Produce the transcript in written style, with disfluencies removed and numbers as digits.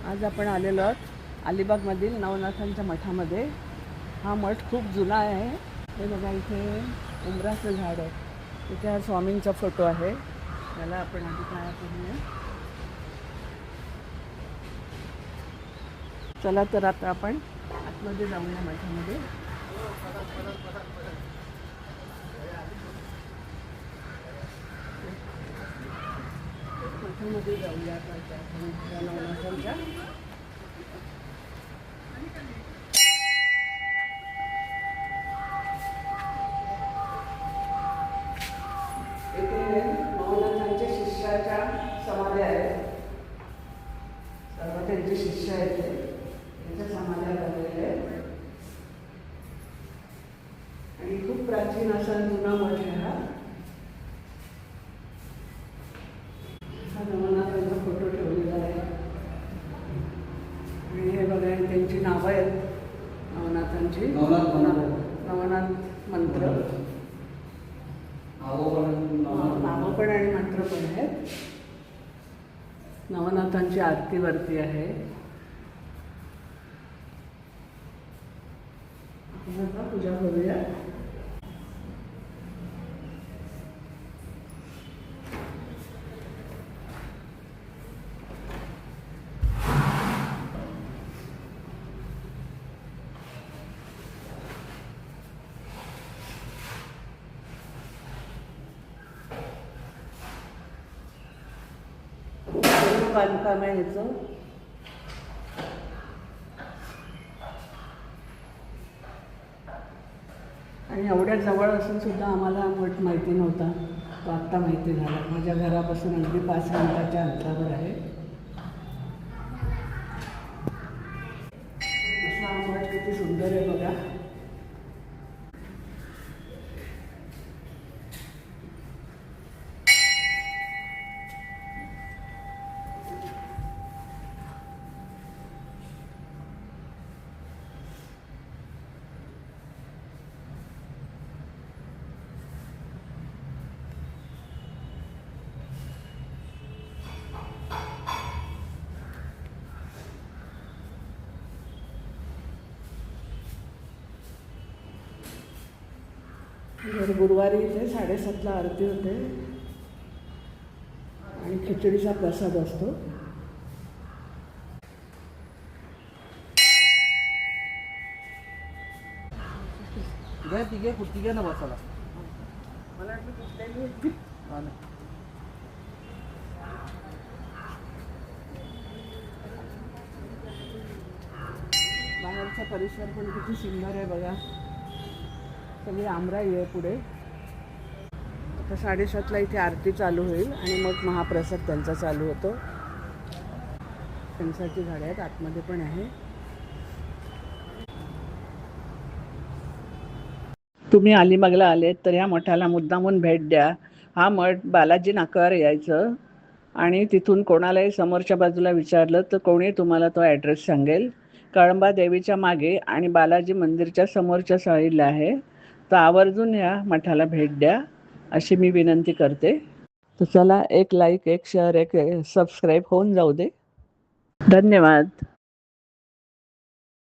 आज आपण आलेलो आहोत अलिबागमधील नवनाथांच्या मठामध्ये. हा मठ खूप जुना आहे. हे बघा, इथे उंबराचं झाड आहे. इथे हा स्वामींचा फोटो आहे. त्याला आपण आधी काय करूया. चला तर आता आपण आतमध्ये जाऊया मठामध्ये. मठामध्ये जाऊया आपण नवनाथांच्या. इथे नवनाथांच्या शिष्याच्या समाध्या आहेत. सर्व त्यांचे शिष्य आहेत ते. त्यांच्या समाध्या बनलेल्या आहेत आणि खूप प्राचीन असा जुना मठ आहे हा. नवनाथांचा फोटो ठेवलेला आहे आणि हे बघा, त्यांची नावं आहेत नवनाथांची. नवनाथ मंत्र, नावं पण आणि मंत्र पण आहेत. नवनाथांची आरती वरती आहे. आपण पूजा करूया. बांधकाम आहे ह्याचं. आणि एवढ्या जवळ असून सुद्धा आम्हाला मठ माहिती नव्हता. तो आत्ता माहिती झाला. माझ्या घरापासून अगदी 5 मिनिटाच्या अंतरावर आहे. असा हा मठ किती सुंदर आहे बघा. गुरुवारी इथे 7:30ला आरती होते आणि खिचडीचा प्रसाद असतो. तिघे ना बसायला. मला वाटतं कुठल्याही बाहेरचा परिसर पण किती सुंदर आहे बघा. सगळी आमराई आहे पुढे. आता 7:30ला इथे आरती चालू होईल आणि मग महाप्रसाद त्यांचा चालू होतो. फणसाची झाडे आहेत, आतमध्ये पण आहे. तुम्ही अलिबागला आलेत तर ह्या मठाला मुद्दामून भेट द्या. हा मठ बालाजी नाक्यावर यायचं आणि तिथून कोणालाही समोरच्या बाजूला विचारलं तर कोणी तुम्हाला तो ॲड्रेस सांगेल. कळंबा देवीच्या मागे आणि बालाजी मंदिरच्या समोरच्या साईडला आहे. तर आवर्जून ह्या मठाला भेट द्या अशी मी विनंती करते. तर चला, एक लाईक, एक शेअर, एक सबस्क्राईब होऊन जाऊ दे. धन्यवाद.